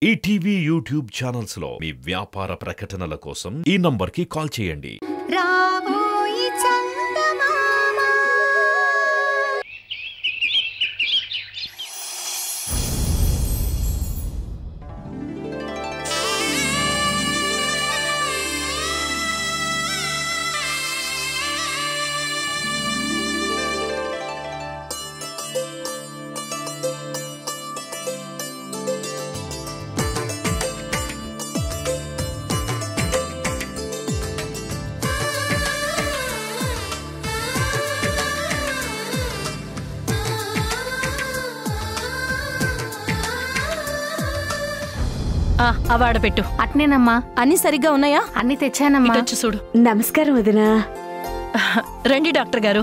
ETV YouTube channels లో మీ వ్యాపార ప్రకటనల కోసం ఈ నంబర్కి కాల్ చేయండి. అవాడ పెట్టు. అట్నేనమ్మా. అన్ని సరిగ్గా ఉన్నాయా? అన్ని తెచ్చానమ్మా. వచ్చి చూడు. నమస్కారం వదినా. రండి డాక్టర్ గారు.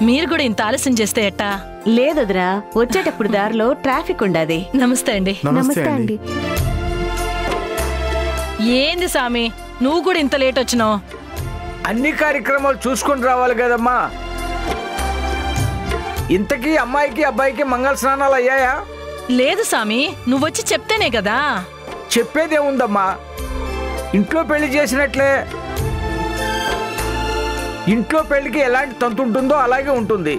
మీరు కూడా ఇంత ఆలస్యం చేస్తే ఎట్టా? లేదొదినా, వచ్చేటప్పుడు దారిలో ట్రాఫిక్ ఉండాది. నమస్తే అండి. నమస్తే అండి. ఏంది సామి, నువ్వు కూడా ఇంత లేట్ వచ్చినావు? అన్ని కార్యక్రమాలు చూసుకుని రావాలి కదమ్మా. ఇంతకీ అమ్మాయికి అబ్బాయికి మంగళ స్నానాలు అయ్యాయా? లేదు సామి, నువ్వొచ్చి చెప్తేనే కదా. చెప్పేదేముందమ్మా, ఇంట్లో పెళ్లి చేసినట్లే. ఇంట్లో పెళ్లికి ఎలాంటి తంతు ఉంటుందో అలాగే ఉంటుంది.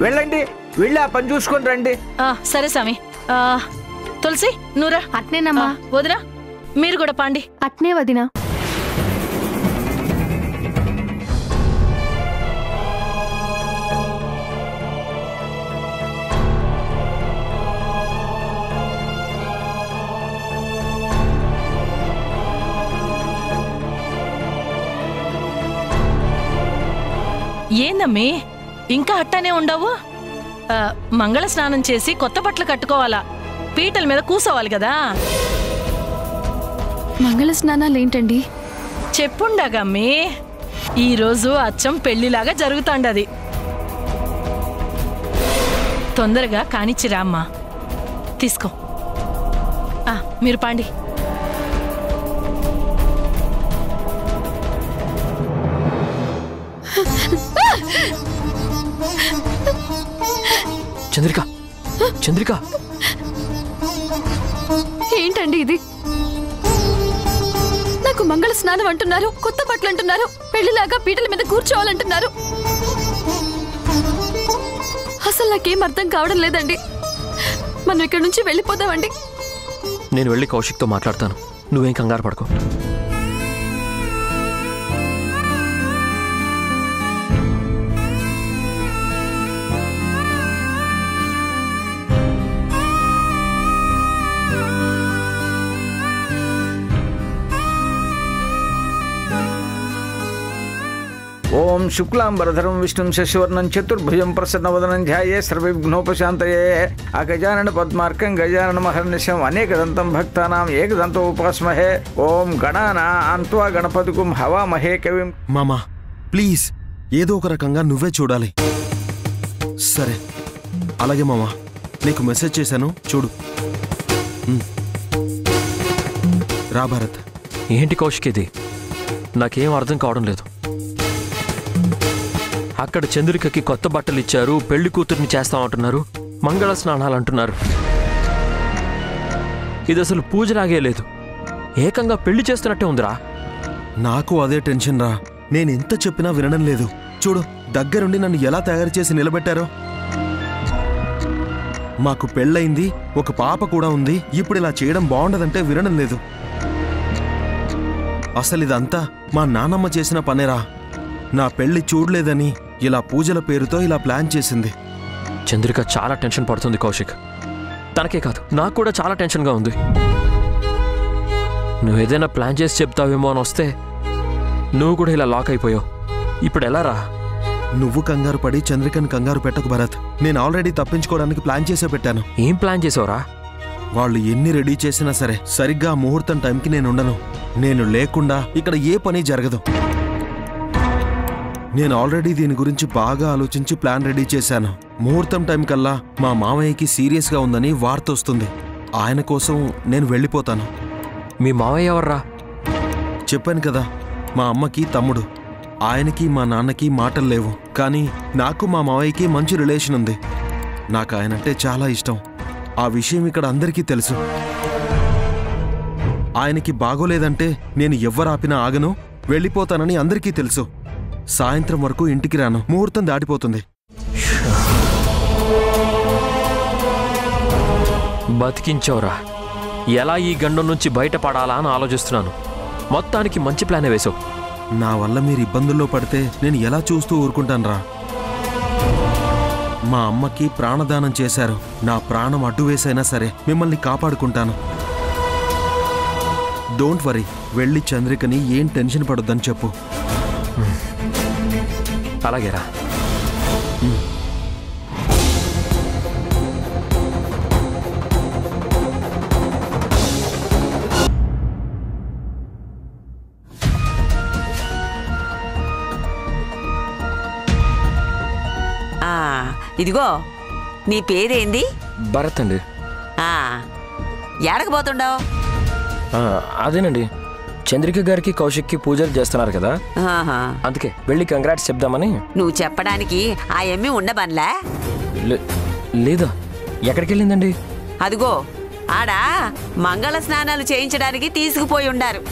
వెళ్ళండి, వెళ్ళి ఆ పని చూసుకొని రండి. సరే సామి. తులసి నూరా. అట్నేనమ్మా. వదినా మీరు కూడా పాండి. అట్నే వదినా. ఏందమ్మీ ఇంకా అట్టానే ఉండవు? మంగళ స్నానం చేసి కొత్త బట్టలు కట్టుకోవాలా, పీటల మీద కూసోవాలి కదా. మంగళ స్నానాలు ఏంటండి? చెప్పుండగమ్మీ, ఈరోజు అచ్చం పెళ్లిలాగా జరుగుతాండది. తొందరగా కానిచ్చిరా అమ్మా. తీసుకో. మీరు పాండి. చంద్రిక, చంద్రిక, ఏంటండి ఇది? నాకు మంగళ స్నానం అంటున్నారు, కొత్త బట్టలు అంటున్నారు, పెళ్లిలాగా పీటల మీద కూర్చోవాలంటున్నారు. అసలు నాకేం అర్థం కావడం లేదండి. మనం ఇక్కడి నుంచి వెళ్ళిపోదామండి. నేను వెళ్ళి కౌశిక్తో మాట్లాడతాను, నువ్వేం కంగారు పడుకో. ఓం శుక్లాంబరధరం విష్ణుం శశివర్ణం చతుర్భుజం ప్రసన్నవదనం ధ్యాయే సర్వవిఘ్నోపశాంతయే. అగజానన పద్మార్కం గజానన మహర్నిశం అనేకదంతం భక్తానాం ఏకదంతం ఉపాస్మహే. ఓం గణానాం త్వా గణపతిగుం హవామహే కవిం. మామా ప్లీజ్, ఏదో ఒక రకంగా నువ్వే చూడాలి. సరే అలాగే మామా, నీకు మెసేజ్ చేశాను చూడు. రా భారత్. ఏంటి కౌశిక్ ఇది? నాకేం అర్థం కావడం లేదు. అక్కడ చంద్రికకి కొత్త బట్టలు ఇచ్చారు, పెళ్లి కూతుర్ని చేస్తామంటున్నారు, మంగళ స్నానాలు అంటున్నారు. ఇది అసలు పూజలాగే లేదు, ఏకంగా పెళ్లి చేస్తున్నట్టే ఉందిరా. నాకు అదే టెన్షన్ రా. నేనెంత చెప్పినా వినడం లేదు. చూడు, దగ్గరుండి నన్ను ఎలా తయారు చేసి నిలబెట్టారో. మాకు పెళ్ళయింది, ఒక పాప కూడా ఉంది. ఇప్పుడు ఇలా చేయడం బాగుండదంటే వినడం లేదు. అసలు ఇదంతా మా నాన్నమ్మ చేసిన పనేరా. నా పెళ్లి చూడలేదని ఇలా పూజల పేరుతో ఇలా ప్లాన్ చేసింది. చంద్రిక చాలా టెన్షన్ పడుతుంది కౌశిక్. తనకే కాదు, నాకు కూడా చాలా టెన్షన్గా ఉంది. నువ్వేదైనా ప్లాన్ చేసి చెప్తావేమో అని వస్తే నువ్వు కూడా ఇలా లాక్ అయిపోయావు. ఇప్పుడు ఎలా రా? నువ్వు కంగారు పడి చంద్రికని కంగారు పెట్టకు భరత్. నేను ఆల్రెడీ తప్పించుకోవడానికి ప్లాన్ చేసే పెట్టాను. ఏం ప్లాన్ చేసావురా? వాళ్ళు ఎన్ని రెడీ చేసినా సరే సరిగ్గా ముహూర్తం టైంకి నేను ఉండను. నేను లేకుండా ఇక్కడ ఏ పని జరగదు. నేను ఆల్రెడీ దీని గురించి బాగా ఆలోచించి ప్లాన్ రెడీ చేశాను. ముహూర్తం టైం కల్లా మా మామయ్యకి సీరియస్గా ఉందని వార్త వస్తుంది. ఆయన కోసం నేను వెళ్ళిపోతాను. మీ మామయ్య ఎవర్రా? చెప్పాను కదా, మా అమ్మకి తమ్ముడు. ఆయనకి మా నాన్నకి మాటలు లేవు, కానీ నాకు మా మావయ్యకి మంచి రిలేషన్ ఉంది. నాకు ఆయనంటే చాలా ఇష్టం. ఆ విషయం ఇక్కడ అందరికీ తెలుసు. ఆయనకి బాగోలేదంటే నేను ఎవ్వరాపినా ఆగను, వెళ్ళిపోతానని అందరికీ తెలుసు. సాయంత్రం వరకు ఇంటికి రాను, ముహూర్తం దాటిపోతుంది. బతికించోరా. ఎలా ఈ గండం నుంచి బయటపడాలా అని ఆలోచిస్తున్నాను. మొత్తానికి మంచి ప్లానే వేసావు. నా వల్ల మీరు ఇబ్బందుల్లో పడితే నేను ఎలా చూస్తూ ఊరుకుంటానురా? మా అమ్మకి ప్రాణదానం చేశారు. నా ప్రాణం అడ్డు వేసైనా సరే మిమ్మల్ని కాపాడుకుంటాను. Don't worry. వెళ్ళి చంద్రికని ఏం టెన్షన్ పడొద్దని చెప్పు. అలాగేరా. ఇదిగో నీ పేరేంది? భరత్ అండి. ఏడకపోతుండవు? అదేనండి, చంద్రిక గారికి కౌశిక్కి పూజలు చేస్తున్నారు కదా, అందుకే వెళ్ళి కంగ్రాట్స్ చెప్దామని. నువ్వు చెప్పడానికి ఆ ఎమ్మి ఉండబన్లా? లేదా, ఎక్కడికి వెళ్ళిందండి? అదిగో ఆడ మంగళ స్నానాలు చేయించడానికి తీసుకుపోయి ఉండారు.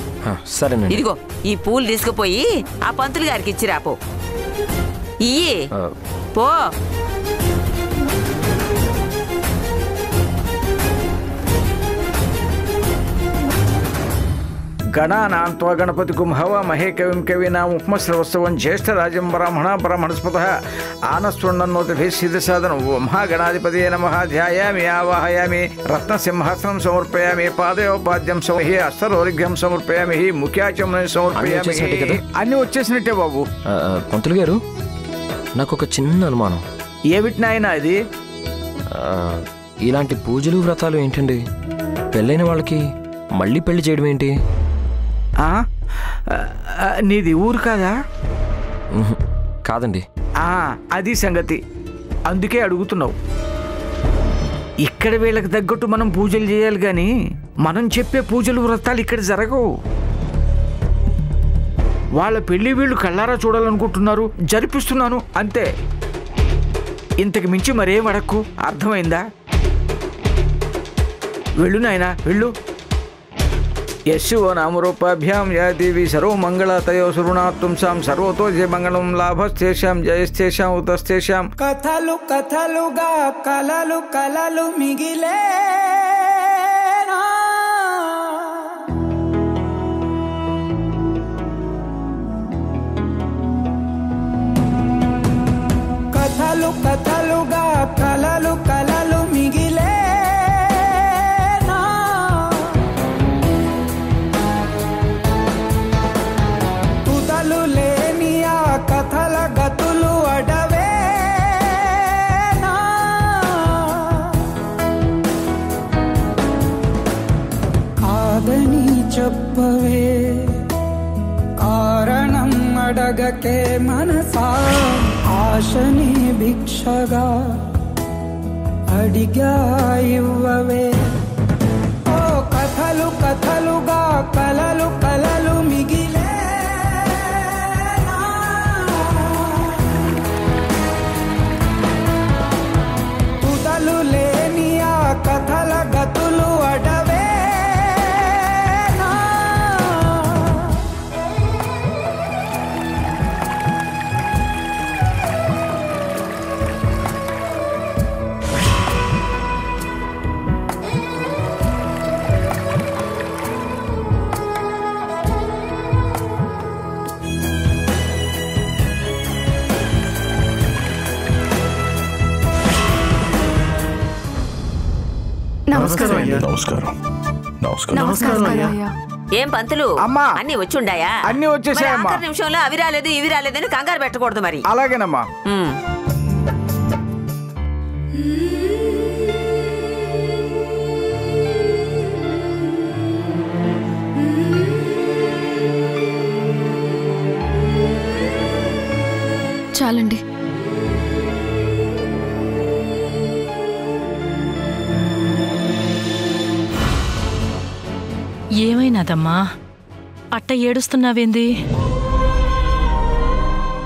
సరేనండి. ఇదిగో ఈ పూలు తీసుకుపోయి ఆ పంతులు గారికి ఇచ్చిరాపో. ఇయ్యి పో. గణానాంత్వా గణపతిగుం హవామహే కవిం కవీనాం ఉపమశ్రవస్తవం జ్యేష్ఠరాజం బ్రాహ్మణ బ్రహ్మణస్పతః ఆనస్వన్నోతిభిः సిద్ధసాదనం. మహాగణాధిపతయే నమః. ధ్యాయామి ఆవాహయామి రత్నసింహాసనం సమర్పయామి పాదయోపాద్యం సమర్పయామి హస్తరోర్ఘ్యం సమర్పయామి ముఖ్యాచమనం సమర్పయామి. అన్ని వచ్చేసినట్టే బాబు. పంతులు గారు, నాకు ఒక చిన్న అనుమానం. ఏమిటినాయన అది? ఇలాంటి పూజలు వ్రతాలు ఏంటండి? పెళ్ళైన వాళ్ళకి మళ్ళీ పెళ్లి చేయడం ఏంటి? నీది ఊరు కాదా? కాదండి. అది సంగతి. అందుకే అడుగుతున్నావు. ఇక్కడ వీళ్ళకి తగ్గట్టు మనం పూజలు చేయాలి కానీ మనం చెప్పే పూజలు వ్రతాలు ఇక్కడ జరగవు. వాళ్ళ పెళ్లి వీళ్ళు కళ్ళారా చూడాలనుకుంటున్నారు, జరిపిస్తున్నాను అంతే. ఇంతకు మించి మరేం అడక్కు. అర్థమైందా? వెళ్ళు నాయనా, వెళ్ళు. యశో నామరూపాభ్యాం యా దేవి సర్వమంగళతయో సురుణాత్తుంసాం సర్వతో జయ మంగళం లాభస్తేషాం జయస్తేషాం ఉతస్తేషాం. కథలు కథలుగా కలలు కలలు మిగిలే కథలు కథలుగా కలలు కలలు మిగిలే కథల గతులు అడవే కాదని చెప్పవే కారణం అడగకే మనసా ఆశని భిక్షగా అడిగా ఇవ్వవే. ఓ కథలు కథలుగా కలలు కలలు మిగిలే లేని ఆ కథల గతులు అడవే. ఏం పంతులు అమ్మా, అన్ని వచ్చుండాయా? అన్ని వచ్చేసాయమ్మా. నిమిషంలో అవి రాలేదు ఇవి రాలేదని కంగారు పెట్టకూడదు మరి. అలాగేనమ్మా. చాలండి. ఏమైనాదమ్మా? అట్ట ఏడుస్తున్నావేంది?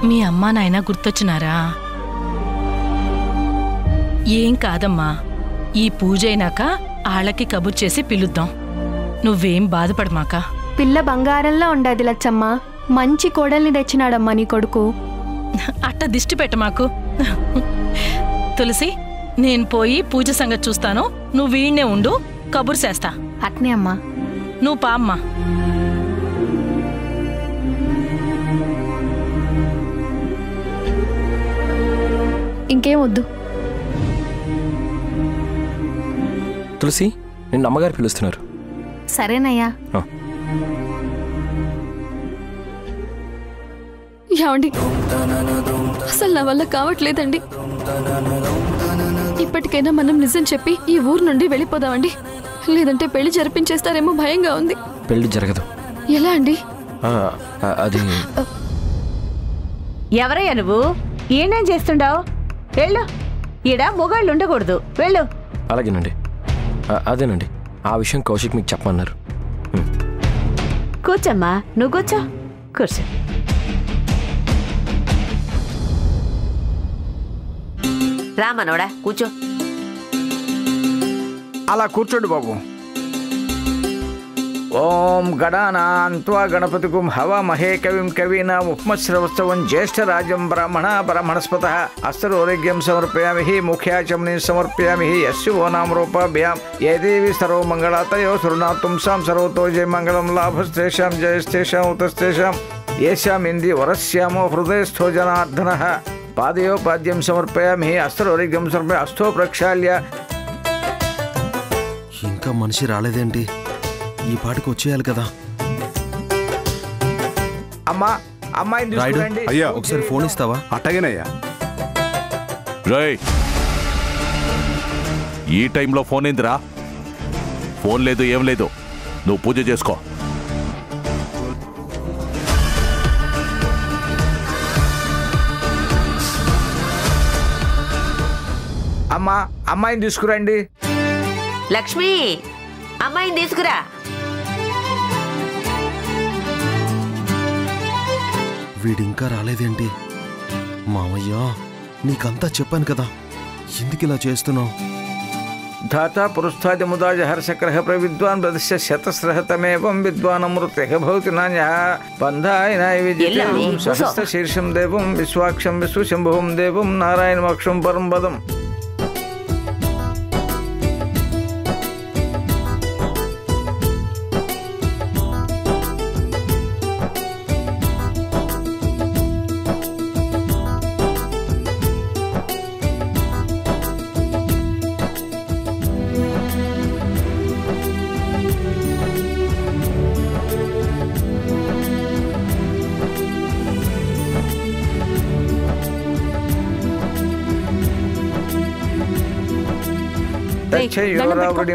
మీ అమ్మా నాయన గుర్తొచ్చినారా? ఏం కాదమ్మా, ఈ పూజ అయినాక ఆళ్ళకి కబుర్ చేసి పిలుద్దాం. నువ్వేం బాధపడమాక. పిల్ల బంగారంలో ఉండదు లచ్చమ్మ. మంచి కోడల్ని తెచ్చినాడమ్మా నీ కొడుకు. అట్ట దిష్టి పెట్టమాకు. తులసి, నేను పోయి పూజ సంగతి చూస్తాను, నువ్వు వీణ్ణే ఉండు, కబురు చేస్తా. అట్నే అమ్మా. నువ్వు పా అమ్మా. ఇంకేం వద్దు. తులసి, నిన్న అమ్మగారు పిలుస్తున్నారు. సరేనయ్యా. ఏమండి, అసలు నా వల్ల కావట్లేదండి. ఇప్పటికైనా మనం నిజం చెప్పి ఈ ఊరు నుండి వెళ్ళిపోదామండి. లేదంటే పెళ్లి జరిపించేస్తారేమో భయంగా ఉంది. పెళ్లి జరగదు. ఎలా అండి? అది ఎవరయ్యా నువ్వు? ఏనేం చేస్తుండావు? వెళ్ళు, ఈడ మొగాళ్ళు ఉండకూడదు, వెళ్ళు. అలాగేనండి. అదేనండి, ఆ విషయం కౌశిక్ మీకు చెప్పమన్నారు. కూర్చోమ్మా, నువ్వు కూర్చో. కూర్చో. రామనోడా కూర్చో. అలా కూర్చోండి బాబు. ఓం గణానాన్త్వా గణపతిగుం హవామహే కవిం కవీనాం ఉపమశ్రవస్తవం జ్యేష్ఠరాజం బ్రాహ్మణస్పతః అస్తరోగ్యం సమర్పయామి ముఖ్యాచమనీం సమర్పయామి యస్యో నామ రూపాభ్యాం ఏ దేవి సర్వమంగళాతయో సురుణాతుం సాం సర్వతో జయ మంగళం లాభస్తేషాం జయస్తేషాం ఉతస్తేషాం ఏషాం ఇంది వరస్యామో హృదయస్థో జనార్దనః పాదయోపాద్యం సమర్పయామి అస్తరోగ్యం సమర్పయ అస్థో ప్రక్షాళ్య. ఇంకా మనిషి రాలేదేంటి? ఈ పాటికి వచ్చేయాలి కదా. అమ్మా, అమ్మాయిని తీసుకురండి. అయ్యా, ఒకసారి ఫోన్ ఇస్తావా? అట్టగేనయ్యా. రేయ్, ఈ టైంలో ఫోన్ ఏందిరా? ఫోన్ లేదు, ఏం లేదు, నువ్వు పూజ చేసుకో. అమ్మా, అమ్మాయిని తీసుకురండి. లక్ష్మి, అమ్మాయిని తీసుకురా. వీడింకా రాలేదేంటి? మావయ్య, నీకంతా చెప్పాను కదా, ఎందుకు ఇలా చేస్తున్నావు? ధాతా పురుస్థాది ముదాజ హర్షక్రహ ప్రవిద్వాన్ ప్రదిశ్య శతస్రహతమేవం విద్వాన్ అమృతేహ భవతి నాన్యః బంధాయ నైవేద్యం సహస్ర శీర్షం దేవం విశ్వాక్షం విశ్వశంభువం దేవం నారాయణమక్షం పరం పదం.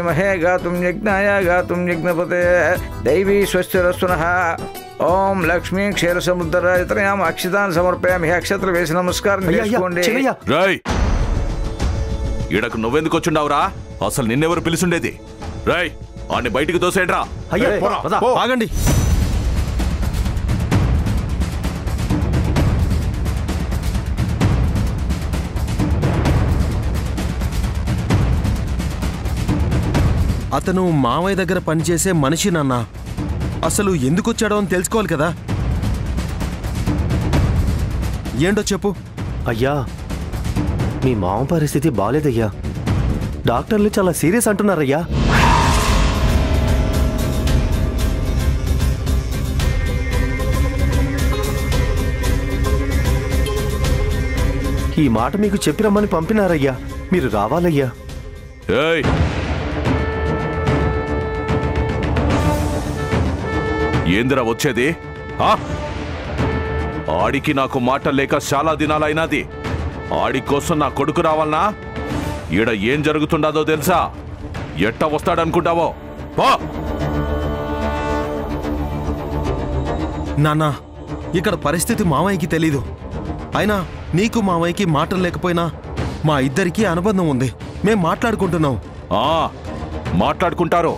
మహే గాతుం యజ్ఞాయ గాతుం యజ్ఞపతే దైవీ స్వస్తిరస్తునః. ఓం లక్ష్మీ క్షీర సముద్రయాం అక్షితాన్ని సమర్పయామి. అక్షతలు వేసి నమస్కారం చేసుకోండి. రాయ్, ఈడకు నువ్వెందుకు వచ్చుండావురా? అసలు నిన్నెవరు పిలుచుండేది? రాయ్, ఆన్ని బయటికి దోసేడ్రా. ఆగండి. అతను మావయ్య దగ్గర పనిచేసే మనిషి నాన్న. అసలు ఎందుకు వచ్చాడో అని తెలుసుకోవాలి కదా. ఏంటో చెప్పు. అయ్యా, మీ మామ పరిస్థితి బాలేదయ్యా. డాక్టర్లు చాలా సీరియస్ అంటున్నారయ్యా. ఈ మాట మీకు చెప్పి రమ్మని పంపినారయ్యా. మీరు రావాలయ్యా. ఏందిరా వచ్చేది? ఆడికి నాకు మాట లేక చాలా దినాలైనది. ఆడి కోసం నా కొడుకు రావాలనా? ఈడ ఏం జరుగుతుండదో తెలుసా? ఎట్ట వస్తాడనుకుంటావో? నాన్నా, ఇక్కడ పరిస్థితి మావయ్యకి తెలీదు. అయినా నీకు మావయ్యకి మాటలు లేకపోయినా మా ఇద్దరికీ అనుబంధం ఉంది. మేం మాట్లాడుకుంటున్నాం. మాట్లాడుకుంటారు.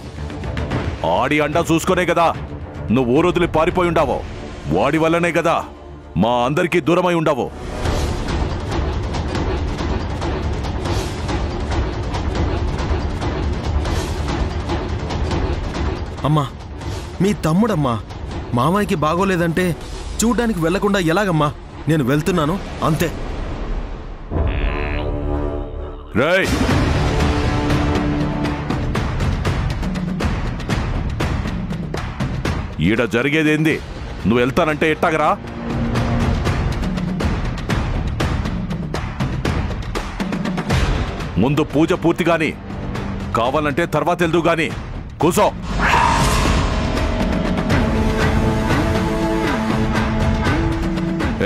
ఆడి అండా చూసుకునే కదా నువ్వు ఊరొదిలి పారిపోయి ఉండావో. వాడి వల్లనే కదా మా అందరికీ దూరమై ఉండావో. అమ్మా మీ తమ్ముడమ్మా, మామయ్యకి బాగోలేదంటే చూడ్డానికి వెళ్లకుండా ఎలాగమ్మా? నేను వెళ్తున్నాను అంతే. రేయ్, ఈడ జరిగేదేంది? నువ్వు వెళ్తానంటే ఎట్టాగరా? ముందు పూజ పూర్తి గాని, కావాలంటే తర్వాత వెళ్దు గాని. కూసో.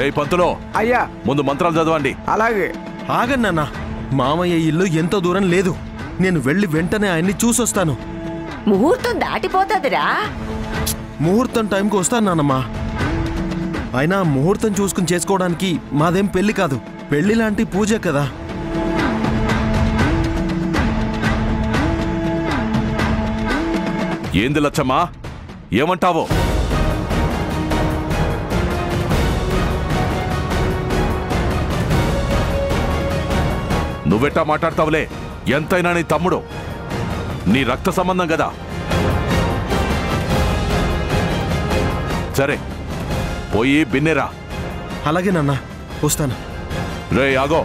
ఏయ్ పంతులో, అయ్యా ముందు మంత్రాలు చదవండి. అలాగే. ఆగండి నాన్న, మామయ్య ఇల్లు ఎంతో దూరం లేదు. నేను వెళ్ళి వెంటనే ఆయన్ని చూసొస్తాను. ముహూర్తం దాటిపోతుందిరా. ముహూర్తం టైంకి వస్తాను నాన్నమ్మా. అయినా ముహూర్తం చూసుకుని చేసుకోవడానికి మాదేం పెళ్లి కాదు, పెళ్లి లాంటి పూజ కదా. ఏంది లచ్చమ్మా, ఏమంటావో? నువ్వెట్టా మాట్లాడతావులే? ఎంతైనా నీ తమ్ముడు, నీ రక్త సంబంధం కదా. సరే, పోయి బిన్నెరా. అలాగే నాన్న, వస్తాను. రే ఆగో.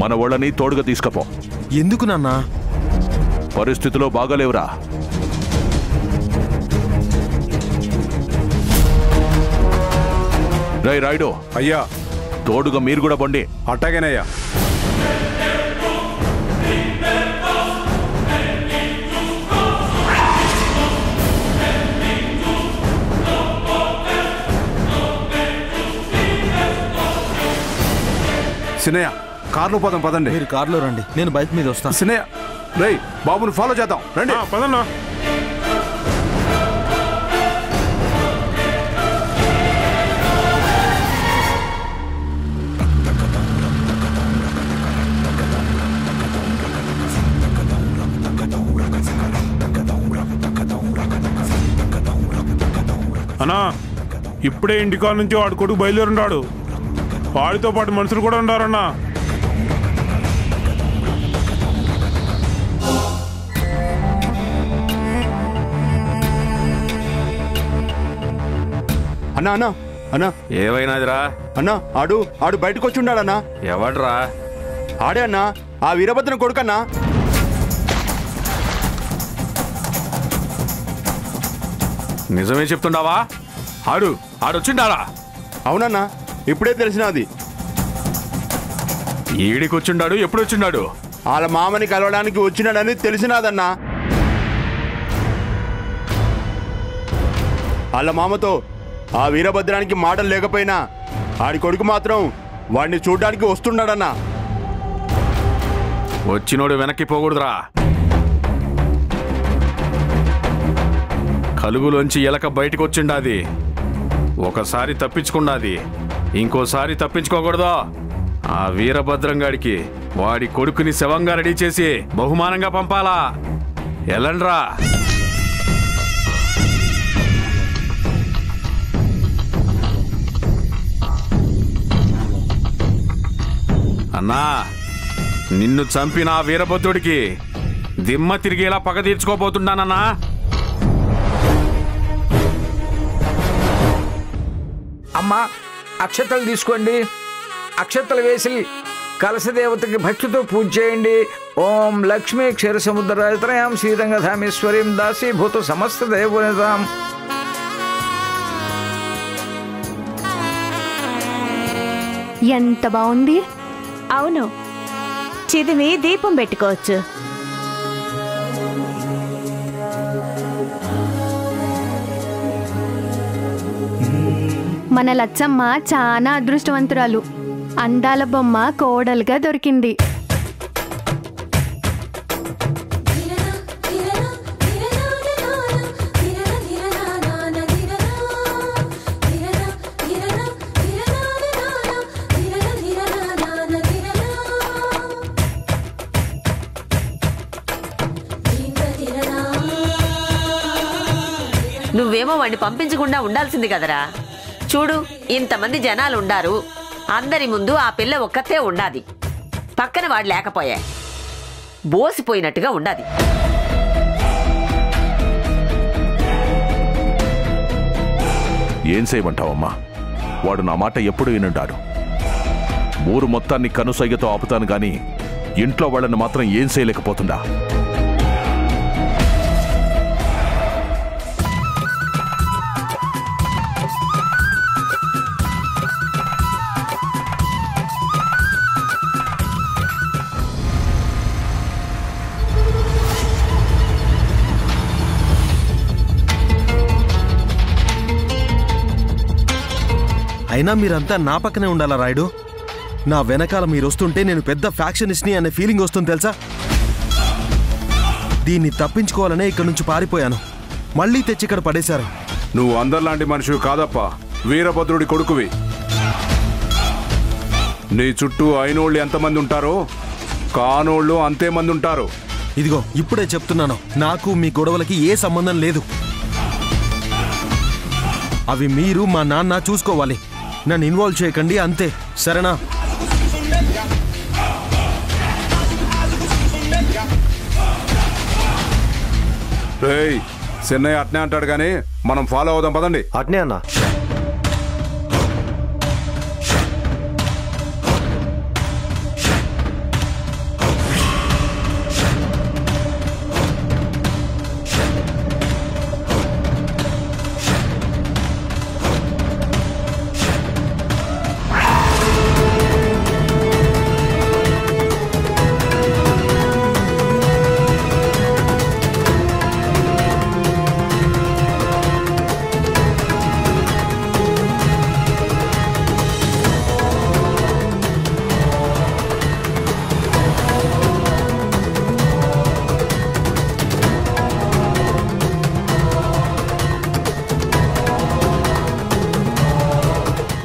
మన వాళ్ళని తోడుగా తీసుకపో. ఎందుకు నాన్న? పరిస్థితులు బాగలేవురా. రేయ్ రాయుడు. అయ్యా. తోడుగా మీరు కూడా బండి. అట్టాగేనయ్యా. సినయ్య, కార్లో పోదాం పదండి. మీరు కార్లో రండి, నేను బైక్ మీద వస్తాను. సినయ్య, రేయ్ బాబుని ఫాలో చేద్దాం రండి. పదన్నా. అన్నా, ఇప్పుడే ఇంటికాడ నుంచి వాడు కొడుకు బయలుదేరున్నాడు. వాడితో పాటు మనుషులు కూడా ఉండారన్నా. అన్నా అన్నా అన్నా ఏమైనాదిరా? అన్నా ఆడు బయటకు వచ్చి ఉన్నాడన్నా. ఎవడ్రా? ఆడే అన్నా, ఆ వీరభద్రం కొడుకన్నా. నిజమే చెప్తుండావా? ఆడొచ్చిండారా? అవునన్నా, ఇప్పుడే తెలిసినది. ఈడికొచ్చిండాడు? ఎప్పుడు వచ్చిండాడు? వాళ్ళ మామని కలవడానికి వచ్చినాడని తెలిసినాదన్నా. వాళ్ళ మామతో ఆ వీరభద్రానికి మాటలు లేకపోయినా ఆడి కొడుకు మాత్రం వాడిని చూడ్డానికి వస్తున్నాడన్నా. వచ్చినోడు వెనక్కి పోకూడదురా. కలుగులోంచి ఎలక బయటకు వచ్చిండాది. ఒకసారి తప్పించుకున్నాది, ఇంకోసారి తప్పించుకోకూడదు. ఆ వీరభద్రంగాడికి వాడి కొడుకుని శవంగా రెడీ చేసి బహుమానంగా పంపాలా. ఎలండ్రా. అన్నా, నిన్ను చంపిన ఆ వీరభద్రుడికి దిమ్మ తిరిగేలా పగ తీర్చుకోబోతున్నానన్నా. అమ్మా, అక్షతలు తీసుకోండి. అక్షతలు వేసి కలశదేవతకి భక్తితో పూజ చేయండి. ఓం లక్ష్మీ క్షీర సముద్రరాజత్రయాం శ్రీరంగధామేశ్వరీం దాసీభూత సమస్త దేవనితాం. ఎంత బాగుంది. అవును, చిదిమి దీపం పెట్టుకోవచ్చు. మన లచ్చమ్మ చాలా అదృష్టవంతురాలు. అందాల బొమ్మ కోడలుగా దొరికింది. నువ్వేమో వాడిని పంపించకుండా ఉండాల్సింది కదరా. చూడు, ఇంతమంది జనాలు ఉండారు. అందరి ముందు ఆ పిల్ల ఒక్కతే ఉండాది. పక్కన వాడు లేకపోయా బోసిపోయినట్టుగా ఉండాది. ఏం చేయమంటావమ్మా? వాడు నా మాట ఎప్పుడు వినుంటాడు. ఊరు మొత్తాన్ని కనుసైగతో ఆపుతాను గాని ఇంట్లో వాళ్ళని మాత్రం ఏం చేయలేకపోతుందా? అయినా మీరంతా నా పక్కనే ఉండాలా రాయుడు? నా వెనకాల మీరు వస్తుంటే నేను పెద్ద ఫ్యాక్షనిస్ట్ని అనే ఫీలింగ్ వస్తుంది తెలుసా? దీన్ని తప్పించుకోవాలనే ఇక్కడి నుంచి పారిపోయాను. మళ్ళీ తెచ్చి ఇక్కడ పడేశారు. నువ్వు అందరిలాంటి మనిషివి కాదప్ప, వీరభద్రుడి కొడుకువి. నీ చుట్టూ అయినోళ్ళు ఎంతమంది ఉంటారో కానోళ్ళు అంతే మంది ఉంటారు. ఇదిగో ఇప్పుడే చెప్తున్నాను, నాకు మీ గొడవలకి ఏ సంబంధం లేదు. అవి మీరు మా నాన్న చూసుకోవాలి. నన్ను ఇన్వాల్వ్ చేయకండి అంతే, సరేనా? రేయ్, చెన్నై అట్నే అంటాడు కానీ మనం ఫాలో అవుదాం పదండి. అట్నే అన్నా.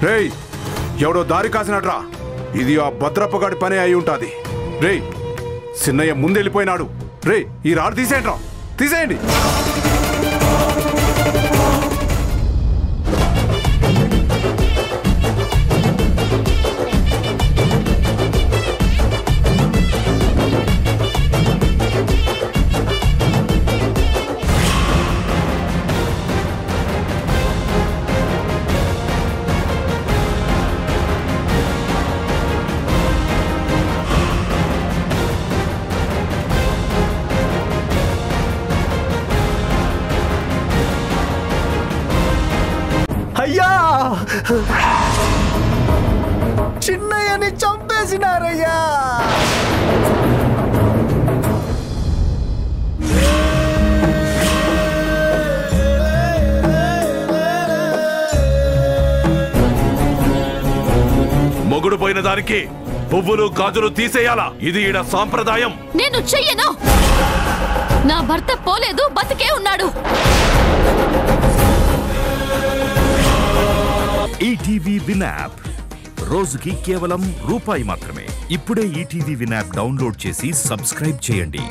రేయ్, ఎవడో దారి కాసినట్రా. ఇది ఆ భద్రప్పగాడి పనే అయి ఉంటాది. రేయ్, చిన్నయ్య ముందెళ్ళిపోయినాడు. రేయ్, ఈ రాడు తీసేయండి రా, తీసేయండి. అయ్యా, చిన్నయ్యని చంపేసినారయ్యా. మొగుడు పోయిన దానికి పువ్వులు గాజులు తీసేయాలా? ఇది ఈడ సాంప్రదాయం. నేను చెయ్యను. నా భర్త పోలేదు, బతికే ఉన్నాడు. ఈటీవీ విన్ యాప్ రోజుకి కేవలం రూపాయి మాత్రమే. ఇప్పుడే ఈటీవీ విన్ యాప్ డౌన్లోడ్ చేసి సబ్స్క్రైబ్ చేయండి.